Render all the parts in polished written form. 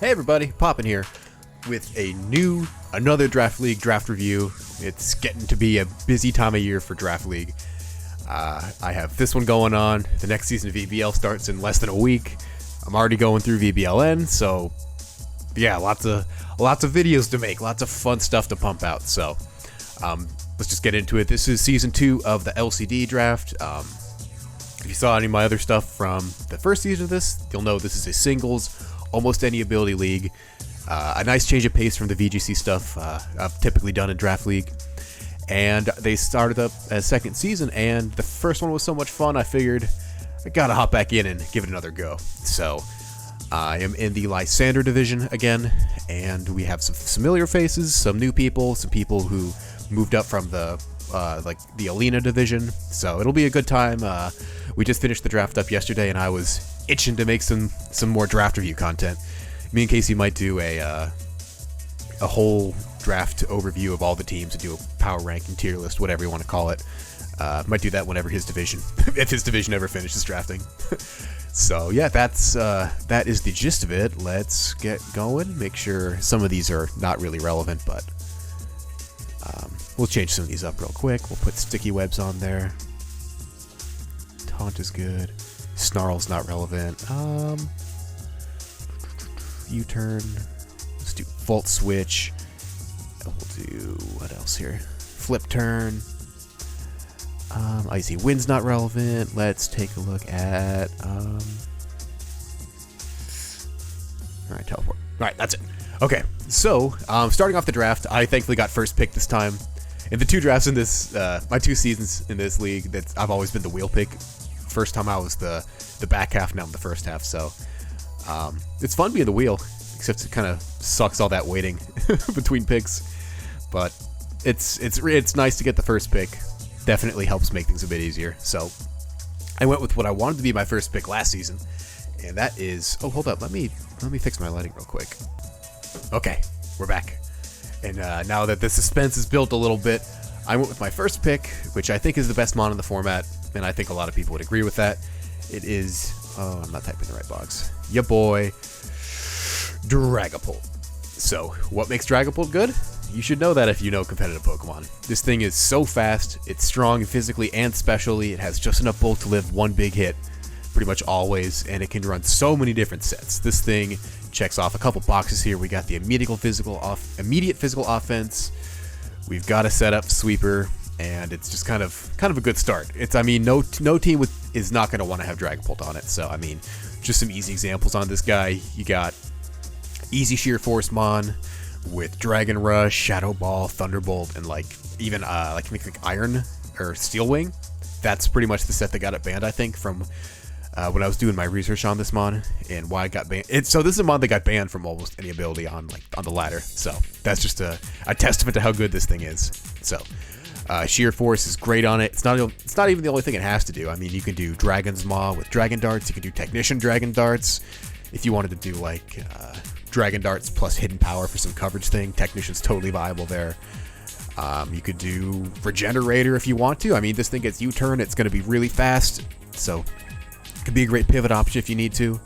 Hey everybody, Poppin here with another Draft League draft review. It's getting to be a busy time of year for Draft League. I have this one going on. The next season of VBL starts in less than a week. I'm already going through VBLN, so yeah, lots of videos to make, lots of fun stuff to pump out. So let's just get into it. This is season 2 of the LCD draft. If you saw any of my other stuff from the first season of this, you'll know this is a singles, almost any ability league. A nice change of pace from the VGC stuff I've typically done in Draft League. And they started up a second season, and the first one was so much fun, I figured I gotta hop back in and give it another go. So I am in the Lysander division again, and we have some familiar faces, some new people, some people who moved up from the the Alina division. So it'll be a good time. We just finished the draft up yesterday, and I was itching to make some more draft review content. Me and Casey might do a whole draft overview of all the teams and do a power ranking tier list, whatever you want to call it. Might do that whenever his division, if his division ever finishes drafting. So yeah, that is the gist of it. Let's get going. Make sure some of these are not really relevant, but we'll change some of these up real quick. We'll put sticky webs on there. Taunt is good. Snarl's not relevant. U-turn. Let's do Volt Switch. We'll do, what else here? Flip Turn. Icy Wind's not relevant. Let's take a look at alright, Teleport. Alright, that's it. Okay, so starting off the draft, I thankfully got first pick this time. In the two drafts in this, my 2 seasons in this league, I've always been the wheel pick. First time I was the back half, now I'm the first half, so it's fun being the wheel, except it kind of sucks all that waiting between picks. But it's nice to get the first pick. Definitely helps make things a bit easier. So I went with what I wanted to be my first pick last season, and that is, oh, hold up, let me fix my lighting real quick. Okay, we're back. And now that the suspense is built a little bit, I went with my first pick, which I think is the best mon in the format, and I think a lot of people would agree with that. It is, oh, I'm not typing the right box. Ya boy, Dragapult. So, what makes Dragapult good? You should know that if you know competitive Pokemon. This thing is so fast, it's strong physically and specially, it has just enough bulk to live one big hit, pretty much always, and it can run so many different sets. This thing checks off a couple boxes here. We got the immediate physical offense, we've got a setup sweeper, and it's just kind of a good start. No team is not going to want to have Dragapult on it. So I mean, just some easy examples on this guy. You got easy Sheer Force Mon with Dragon Rush, Shadow Ball, Thunderbolt, and even Iron or Steel Wing. That's pretty much the set that got it banned, I think, from when I was doing my research on this mon and why it got banned. So this is a mon that got banned from almost any ability on the ladder. So that's just a testament to how good this thing is. So Sheer Force is great on it. It's not even the only thing it has to do. I mean, you can do Dragon's Maw with Dragon Darts. You can do Technician Dragon Darts. If you wanted to do Dragon Darts plus Hidden Power for some coverage thing, Technician's totally viable there. You could do Regenerator if you want to. I mean, this thing gets U-turn. It's going to be really fast, so it could be a great pivot option if you need to.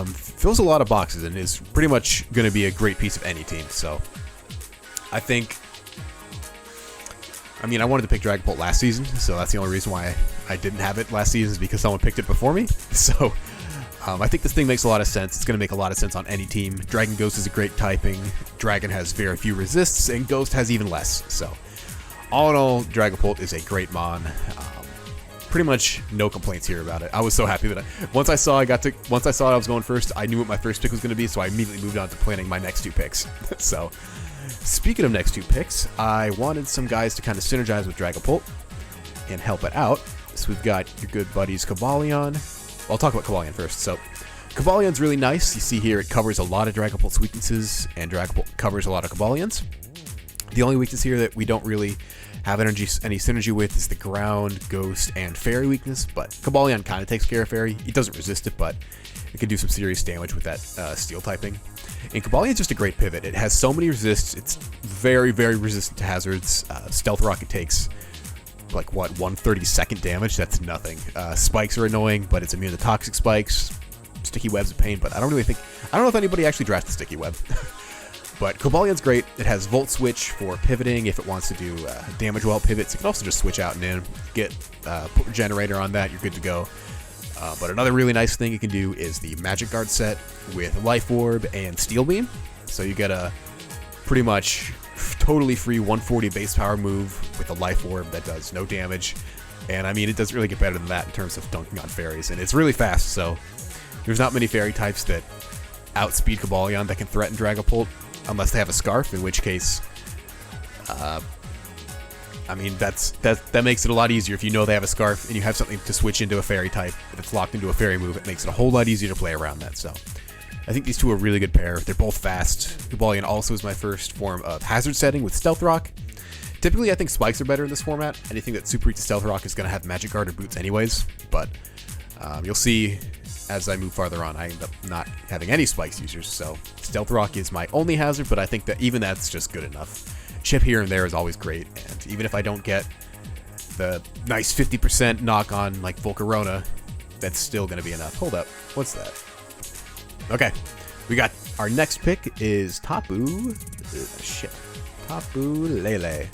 Fills a lot of boxes and is pretty much going to be a great piece of any team. So I think, I wanted to pick Dragapult last season, so that's the only reason why I didn't have it last season, is because someone picked it before me. So I think this thing makes a lot of sense. It's going to make a lot of sense on any team. Dragon Ghost is a great typing. Dragon has very few resists, and Ghost has even less. So all in all, Dragapult is a great mon. Pretty much no complaints here about it. I was so happy that once I saw I was going first, I knew what my first pick was going to be, so I immediately moved on to planning my next 2 picks. So speaking of next 2 picks, I wanted some guys to kind of synergize with Dragapult and help it out. So we've got your good buddies Caballon. Well, I'll talk about Caballon first. So Caballon's really nice. You see here it covers a lot of Dragapult's weaknesses, and Dragapult covers a lot of Caballon's. The only weakness here that we don't really have any synergy with is the Ground, Ghost, and Fairy weakness, but Caballon kind of takes care of Fairy. He doesn't resist it, but it can do some serious damage with that Steel typing. And Caballon is just a great pivot. It has so many resists. It's very, very resistant to hazards. Stealth Rocket takes 1/32 damage? That's nothing. Spikes are annoying, but it's immune to toxic spikes. Sticky Web's a pain, but I don't know if anybody actually drafts the Sticky Web. But Caballon's great. It has Volt Switch for pivoting if it wants to do damage while it pivots. You can also just switch out and in, get put Regenerator on that, you're good to go. But another really nice thing you can do is the Magic Guard set with Life Orb and Steel Beam. So you get a pretty much totally free 140 base power move with a Life Orb that does no damage. And I mean, it doesn't really get better than that in terms of dunking on fairies. And it's really fast, so there's not many fairy types that outspeed Caballon that can threaten Dragapult. Unless they have a Scarf, in which case, I mean, that makes it a lot easier if you know they have a Scarf and you have something to switch into a Fairy type. If it's locked into a Fairy move, it makes it a whole lot easier to play around that. So, I think these two are a really good pair. They're both fast. Caballon also is my first form of Hazard setting with Stealth Rock. Typically, I think Spikes are better in this format. Anything that's super weak to Stealth Rock is going to have Magic Guard or Boots anyways, but you'll see as I move farther on, I end up not having any Spikes users, so Stealth Rock is my only hazard, but I think that even that's just good enough. Chip here and there is always great, and even if I don't get the nice 50% knock on like Volcarona, that's still going to be enough. Hold up, what's that? Okay, we got our next pick is Tapu Lele.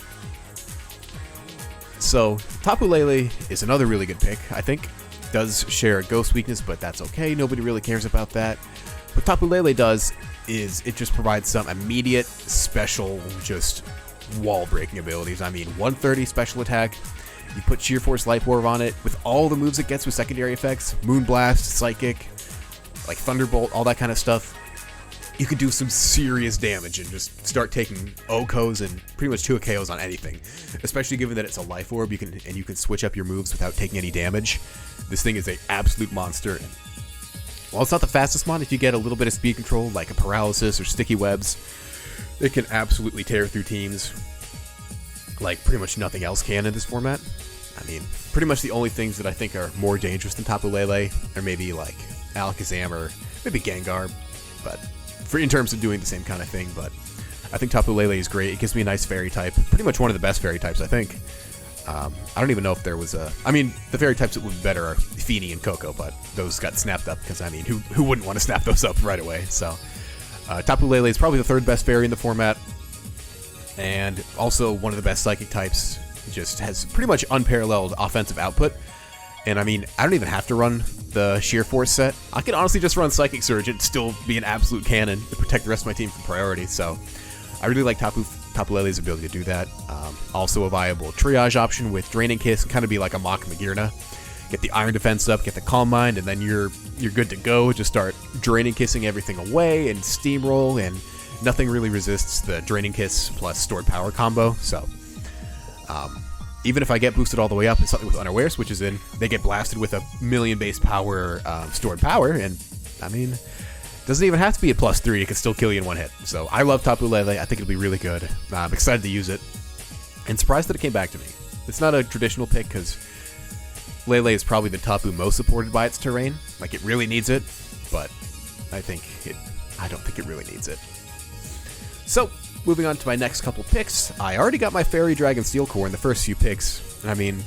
So Tapu Lele is another really good pick, I think. Does share a ghost weakness, but that's okay. Nobody really cares about that. What Tapu Lele does is it just provides some immediate special, just wall-breaking abilities. I mean, 130 special attack. You put Sheer Force Life Orb on it with all the moves it gets with secondary effects, Moonblast, Psychic, like Thunderbolt, all that kind of stuff. You can do some serious damage and just start taking OKOs and pretty much 2 KOs on anything. Especially given that it's a Life Orb, you can switch up your moves without taking any damage. This thing is an absolute monster. And while it's not the fastest mon, if you get a little bit of speed control, like a Paralysis or Sticky Webs, it can absolutely tear through teams like pretty much nothing else can in this format. I mean, pretty much the only things that I think are more dangerous than Tapu Lele are maybe like Alakazam or maybe Gengar, but in terms of doing the same kind of thing. But I think Tapu Lele is great. It gives me a nice fairy type, pretty much one of the best fairy types, I think. I don't even know if there was a... I mean, the fairy types that would be better are Feeny and Coco, but those got snapped up because, I mean, who wouldn't want to snap those up right away? So, Tapu Lele is probably the third best fairy in the format, and also one of the best psychic types. Just has pretty much unparalleled offensive output. And I mean, I don't even have to run the Sheer Force set. I can honestly just run Psychic Surge and still be an absolute cannon to protect the rest of my team from priority. So I really like Tapu Lele's ability to do that. Also a viable triage option with Draining Kiss, and kind of be like a mock Magearna. Get the Iron Defense up, get the Calm Mind, and then you're good to go. Just start Draining Kissing everything away and Steamroll, and nothing really resists the Draining Kiss plus Stored Power combo. So even if I get boosted all the way up and something with Unaware switches in, they get blasted with a million base power stored power, and I mean, doesn't even have to be a +3, it can still kill you in one hit. So I love Tapu Lele, I think it'll be really good. I'm excited to use it, and surprised that it came back to me. It's not a traditional pick, because Lele is probably the Tapu most supported by its terrain. Like, it really needs it, but I don't think it really needs it. So, moving on to my next couple picks, I already got my Fairy Dragon Steel core in the first few picks. I mean,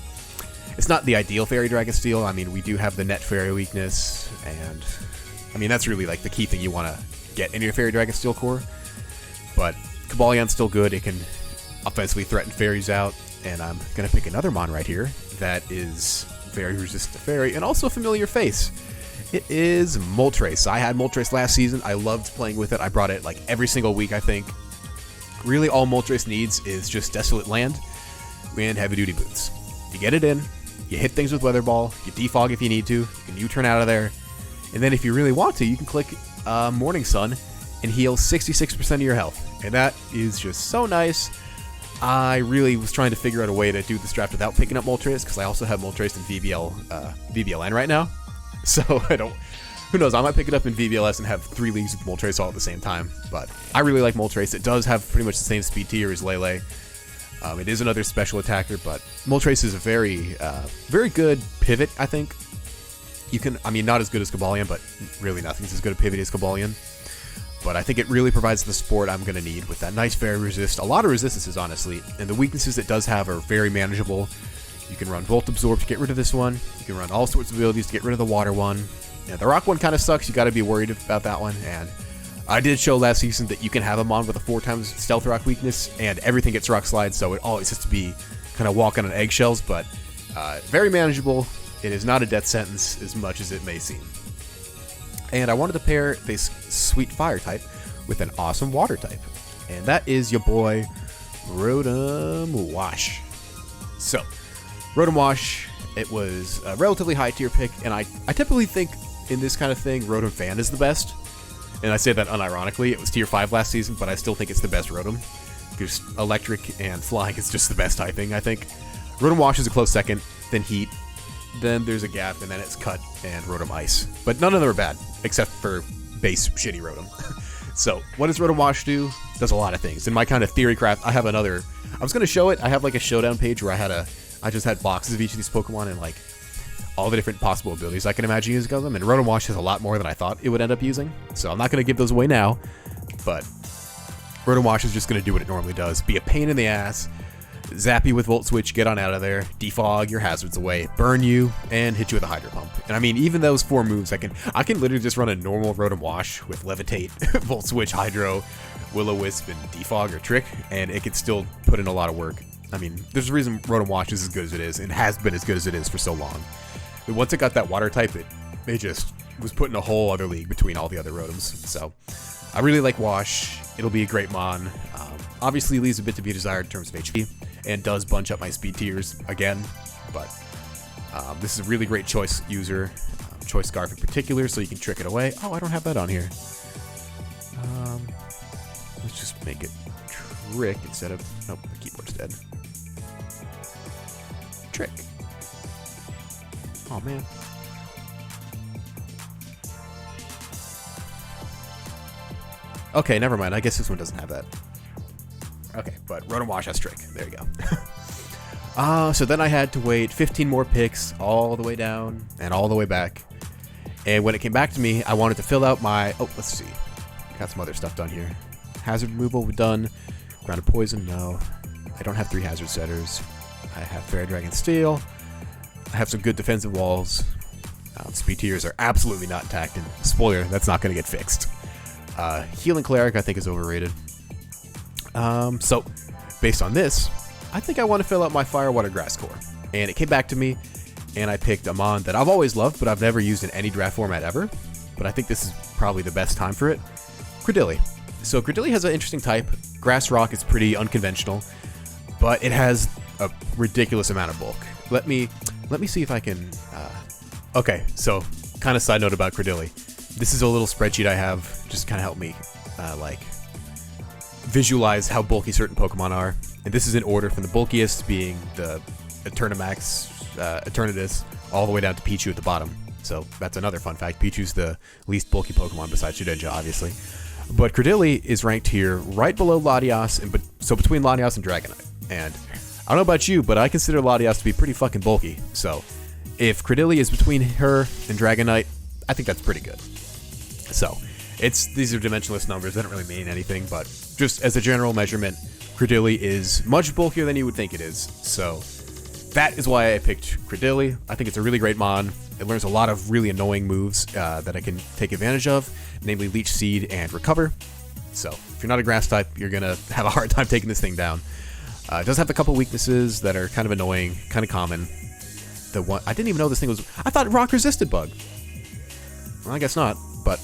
it's not the ideal Fairy Dragon Steel. I mean, we do have the net Fairy weakness, and I mean, that's really like the key thing you want to get in your Fairy Dragon Steel core. But Caballon's still good. It can offensively threaten fairies out, and I'm going to pick another mon right here that is very resistant to fairy and also a familiar face. It is Moltres. I had Moltres last season. I loved playing with it. I brought it like every single week, I think. Really, all Moltres needs is just Desolate Land and Heavy Duty Boots. You get it in, you hit things with Weather Ball, you defog if you need to, you can U-turn out of there, and then if you really want to, you can click Morning Sun and heal 66% of your health. And that is just so nice. I really was trying to figure out a way to do this draft without picking up Moltres, because I also have Moltres in VBLN right now. So who knows, I might pick it up in VBLS and have 3 leagues with Moltres all at the same time. But I really like Moltres. It does have pretty much the same speed tier as Lele. It is another special attacker, but Moltres is a very good pivot, I think. I mean, not as good as Caballon, but really nothing's as good a pivot as Caballon. But I think it really provides the support I'm going to need with that nice fairy resist. A lot of resistances, honestly, and the weaknesses it does have are very manageable. You can run Volt Absorb to get rid of this one. You can run all sorts of abilities to get rid of the water one. Yeah, the rock one kind of sucks. You got to be worried about that one. And I did show last season that you can have a mon with a 4x stealth rock weakness, and everything gets rock slide, so it always has to be kind of walking on eggshells, but very manageable. It is not a death sentence as much as it may seem. And I wanted to pair this sweet fire type with an awesome water type, and that is your boy Rotom Wash. So, Rotom Wash, it was a relatively high tier pick, and I typically think in this kind of thing, Rotom Fan is the best. And I say that unironically. It was tier 5 last season, but I still think it's the best Rotom. Because electric and flying is just the best typing, I think. Rotom Wash is a close second, then Heat, then there's a gap, and then it's Cut and Rotom Ice. But none of them are bad, except for base shitty Rotom. So, what does Rotom Wash do? It does a lot of things. In my kind of theory craft, I have another... I was going to show it. I have like a showdown page where I just had boxes of each of these Pokemon and like all the different possible abilities I can imagine using them. And Rotom Wash has a lot more than I thought it would end up using. So I'm not going to give those away now. But Rotom Wash is just going to do what it normally does. Be a pain in the ass. Zap you with Volt Switch, get on out of there, defog your hazards away, burn you, and hit you with a Hydro Pump. And I mean, even those 4 moves, I can literally just run a normal Rotom Wash with Levitate, Volt Switch, Hydro, Will-O-Wisp, and defog or Trick, and it can still put in a lot of work. I mean, there's a reason Rotom Wash is as good as it is, and has been as good as it is for so long. But once it got that water type, it just was put in a whole other league between all the other Rotoms. So, I really like Wash. It'll be a great mon. Obviously, leaves a bit to be desired in terms of HP, and does bunch up my speed tiers again. But this is a really great choice user, choice scarf in particular, so you can trick it away. Oh, I don't have that on here. Let's just make it Trick instead of... Nope, the keyboard's dead. Trick. Oh, man. Okay, never mind. I guess this one doesn't have that. Okay, but Rotom Wash has Trick. There you go. So then I had to wait 15 more picks all the way down and all the way back. And when it came back to me, I wanted to fill out my... Oh, let's see. Got some other stuff done here. Hazard removal, we're done. Grounded Poison, no. I don't have 3 hazard setters. I have Fairy Dragon Steel. I have some good defensive walls. Speed tiers are absolutely not intact, and spoiler, that's not going to get fixed. Healing Cleric, I think, is overrated. So, based on this, I think I want to fill out my Fire, Water, Grass core. And it came back to me, and I picked a mon that I've always loved, but I've never used in any draft format ever. But I think this is probably the best time for it. Credilli. So Credilli has an interesting type. Grass Rock is pretty unconventional, but it has a ridiculous amount of bulk. Let me see if I can... Okay, so kind of side note about Credilli. This is a little spreadsheet I have, just kind of help me like visualize how bulky certain Pokemon are. And this is in order from the bulkiest being the Eternamax, Eternatus, all the way down to Pichu at the bottom. So that's another fun fact. Pichu's the least bulky Pokemon besides Shedinja, obviously. But Credilli is ranked here right below Latias, and so between Latias and Dragonite. And I don't know about you, but I consider Latias to be pretty fucking bulky. So if Credilli is between her and Dragonite, I think that's pretty good. So these are dimensionless numbers. They don't really mean anything, but just as a general measurement, Credilli is much bulkier than you would think it is. So that is why I picked Credilli. I think it's a really great mon. It learns a lot of really annoying moves that I can take advantage of, namely Leech Seed and Recover. So if you're not a grass type, you're going to have a hard time taking this thing down. It does have a couple weaknesses that are kind of annoying, kind of common. The one I didn't even know this thing was... I thought rock resisted bug. Well, I guess not, but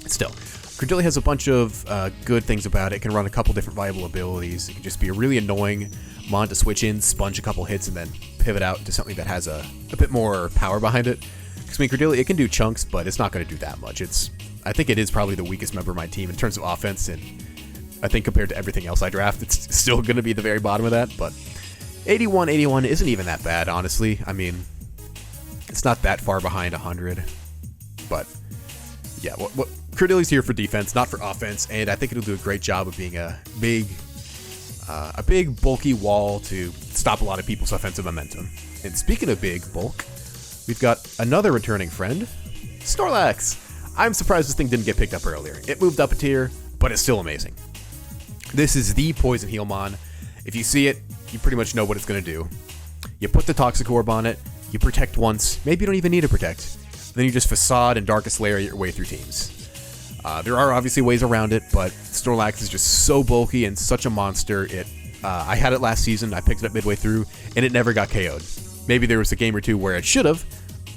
still. Credilli has a bunch of good things about it. It can run a couple different viable abilities. It can just be a really annoying mon to switch in, sponge a couple hits, and then pivot out to something that has a bit more power behind it. Because I mean, Credilli, it can do chunks, but it's not going to do that much. I think it is probably the weakest member of my team in terms of offense, and I think compared to everything else I draft, it's still going to be the very bottom of that. But 81 isn't even that bad, honestly. I mean, it's not that far behind 100. But yeah, what Credilli's here for defense, not for offense, and I think it'll do a great job of being a big, bulky wall to stop a lot of people's offensive momentum. And speaking of big bulk, we've got another returning friend, Snorlax. I'm surprised this thing didn't get picked up earlier. It moved up a tier, but it's still amazing. This is the Poison Heal mon. If you see it, you pretty much know what it's going to do. You put the Toxic Orb on it, you protect once, maybe you don't even need to protect. Then you just Facade and Darkest Lair your way through teams. There are obviously ways around it, but Snorlax is just so bulky and such a monster. I had it last season, I picked it up midway through, and it never got KO'd. Maybe there was a game or two where it should have,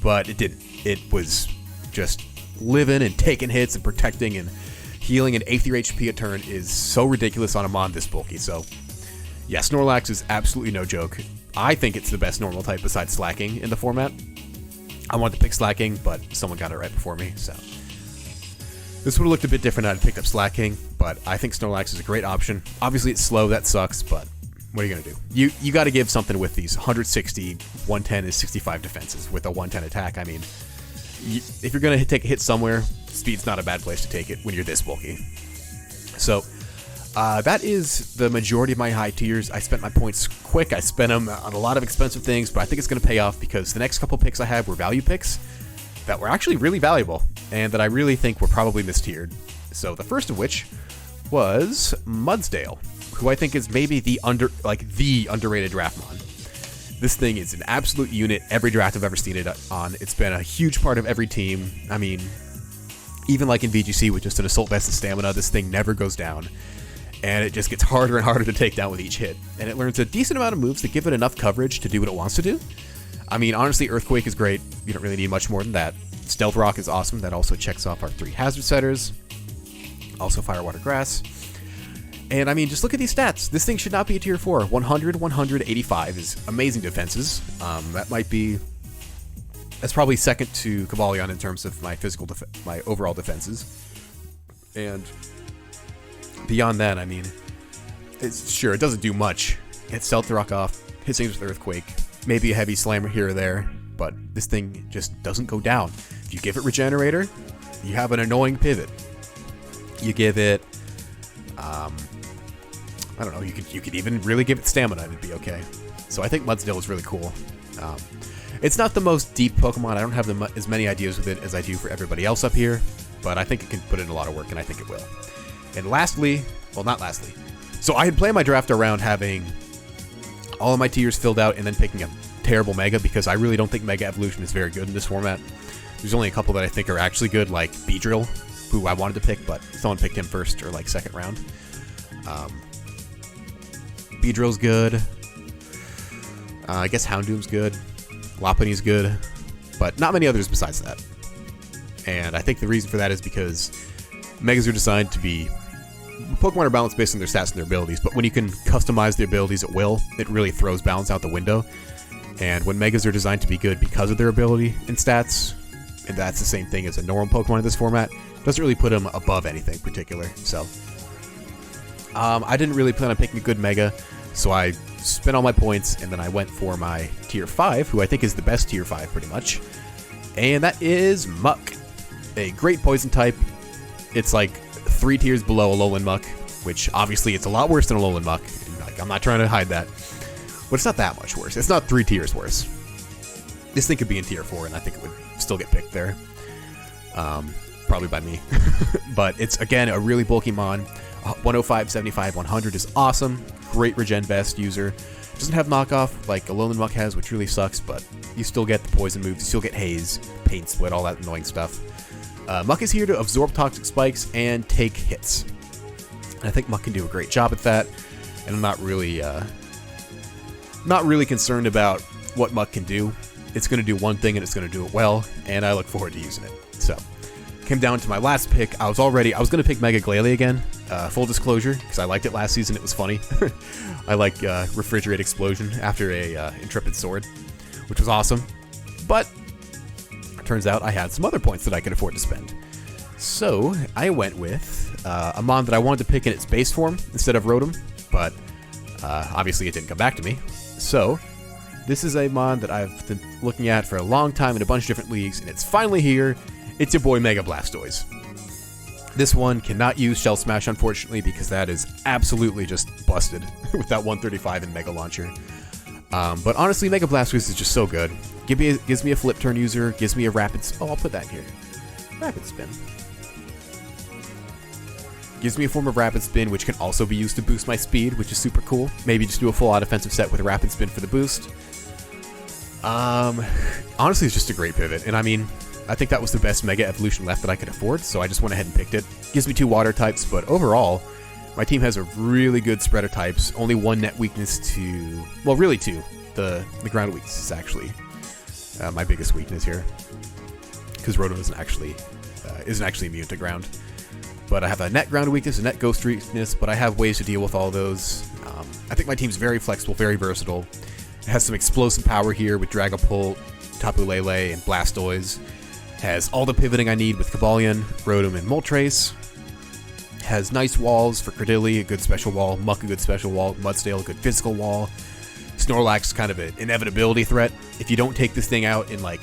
but it didn't. It was just living and taking hits and protecting and healing, and 83 HP a turn is so ridiculous on a mon this bulky. So yeah, Snorlax is absolutely no joke. I think it's the best normal type besides Slacking in the format. I wanted to pick Slacking, but someone got it right before me, so this would have looked a bit different had I picked up Slacking, but I think Snorlax is a great option. Obviously it's slow, that sucks, but what are you going to do? You got to give something with these 160, 110 is 65 defenses with a 110 attack. I mean, if you're going to take a hit somewhere, speed's not a bad place to take it when you're this bulky. So that is the majority of my high tiers. I spent my points quick. I spent them on a lot of expensive things, but I think it's going to pay off because the next couple picks I had were value picks that were actually really valuable and that I really think were probably mistiered. So the first of which was Mudsdale, who I think is maybe the underrated Draftmon. This thing is an absolute unit every draft I've ever seen it on. It's been a huge part of every team. I mean, even like in VGC with just an Assault Vest and Stamina, this thing never goes down. And it just gets harder and harder to take down with each hit. And it learns a decent amount of moves that give it enough coverage to do what it wants to do. I mean, honestly, Earthquake is great. You don't really need much more than that. Stealth Rock is awesome. That also checks off our 3 hazard setters. Also Fire, Water, Grass. And I mean, just look at these stats. This thing should not be a tier 4. 100, 185 is amazing defenses. That's probably second to Caballon in terms of my my overall defenses. And beyond that, I mean, it doesn't do much. It Stealth Rock off, hits things with Earthquake, maybe a Heavy Slammer here or there, but this thing just doesn't go down. If you give it Regenerator, you have an annoying pivot. You give it, I don't know, you could even really give it Stamina and it'd be okay. So I think Mudsdale is really cool. It's not the most deep Pokemon. I don't have as many ideas with it as I do for everybody else up here, but I think it can put in a lot of work, and I think it will. And lastly, well, not lastly. So I had planned my draft around having all of my tiers filled out and then picking a terrible Mega, because I really don't think Mega Evolution is very good in this format. There's only a couple that I think are actually good, like Beedrill, who I wanted to pick, but someone picked him first or like second round. Beedrill's good. I guess Houndoom's good. Lopunny's good, but not many others besides that. And I think the reason for that is because Megas are designed to be... Pokemon are balanced based on their stats and their abilities, but when you can customize the abilities at will, it really throws balance out the window. And when Megas are designed to be good because of their ability and stats, and that's the same thing as a normal Pokemon in this format, doesn't really put them above anything particular. So I didn't really plan on picking a good Mega, so I spent all my points, and then I went for my Tier 5, who I think is the best Tier 5 pretty much, and that is Muck. A great poison type. It's like 3 tiers below Alolan Muck, which obviously it's a lot worse than Alolan Muck. Like, I'm not trying to hide that, but it's not that much worse. It's not 3 tiers worse. This thing could be in Tier 4, and I think it would still get picked there. Probably by me. But it's, again, a really bulky mon. 105, 75, 100 is awesome. Great Regen Vest user. Doesn't have knockoff like Alolan Muck has, which really sucks, but you still get the poison moves. You still get Haze, Pain Split, all that annoying stuff. Muck is here to absorb toxic spikes and take hits. And I think Muck can do a great job at that. And I'm not really concerned about what Muck can do. It's going to do one thing and it's going to do it well, and I look forward to using it. So, came down to my last pick. I was going to pick Mega Glalie again. Full disclosure, because I liked it last season. It was funny. I like Refrigerate Explosion after a Intrepid Sword, which was awesome. But it turns out I had some other points that I could afford to spend. So I went with a mon that I wanted to pick in its base form instead of Rotom, but obviously it didn't come back to me. So this is a mon that I've been looking at for a long time in a bunch of different leagues, and it's finally here. It's your boy Mega Blastoise. This one cannot use Shell Smash, unfortunately, because that is absolutely just busted with that 135 in Mega Launcher. But honestly, Mega Blastoise is just so good. Gives me a Flip Turn user, gives me a Rapid... Oh, I'll put that here. Rapid Spin. Gives me a form of Rapid Spin, which can also be used to boost my speed, which is super cool. Maybe just do a full-out offensive set with a Rapid Spin for the boost. Honestly, it's just a great pivot, and I mean, I think that was the best Mega Evolution left that I could afford, so I just went ahead and picked it. Gives me 2 water types, but overall, my team has a really good spread of types. Only 1 net weakness to... Well, really 2. The ground weakness is actually my biggest weakness here, because Rotom isn't actually immune to ground. But I have a net ground weakness, a net ghost weakness, but I have ways to deal with all those. I think my team's very flexible, very versatile. It has some explosive power here with Dragapult, Tapu Lele, and Blastoise. Has all the pivoting I need with Caballon, Rotom, and Moltres. Has nice walls for Credilli, a good special wall, Muck, a good special wall, Mudsdale, a good physical wall. Snorlax, kind of an inevitability threat. If you don't take this thing out in, like...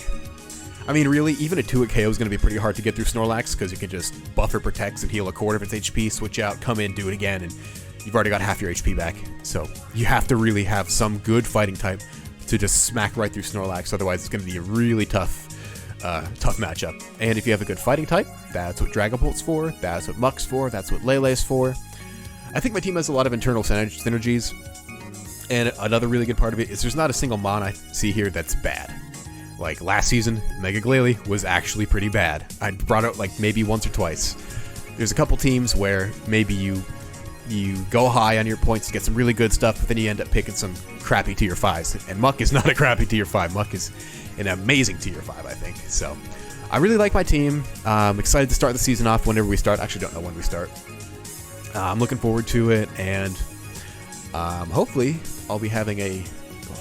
I mean, really, even a 2-hit KO is going to be pretty hard to get through Snorlax, because you can just buffer, protects, and heal a quarter of its HP, switch out, come in, do it again, and you've already got half your HP back. So you have to really have some good fighting type to just smack right through Snorlax, otherwise it's going to be a really tough matchup. And if you have a good fighting type, that's what Dragapult's for, that's what Muck's for, that's what Lele's for. I think my team has a lot of internal synergies, and another really good part of it is there's not a single mon I see here that's bad. Like last season, Mega Glalie was actually pretty bad. I brought it like maybe once or twice. There's a couple teams where maybe you go high on your points to get some really good stuff, but then you end up picking some crappy tier 5s. And Muck is not a crappy tier 5. Muck is an amazing tier 5, I think. So I really like my team. I'm excited to start the season off whenever we start. I actually don't know when we start. I'm looking forward to it, and hopefully I'll be having a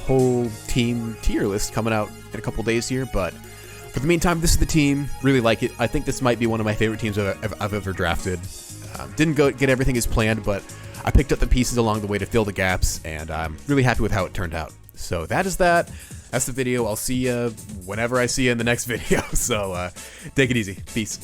whole team tier list coming out in a couple days here. But for the meantime, this is the team. Really like it. I think this might be one of my favorite teams I've ever drafted. Didn't get everything as planned, but I picked up the pieces along the way to fill the gaps, and I'm really happy with how it turned out. So that is that. That's the video. I'll see you whenever I see you in the next video. So take it easy. Peace.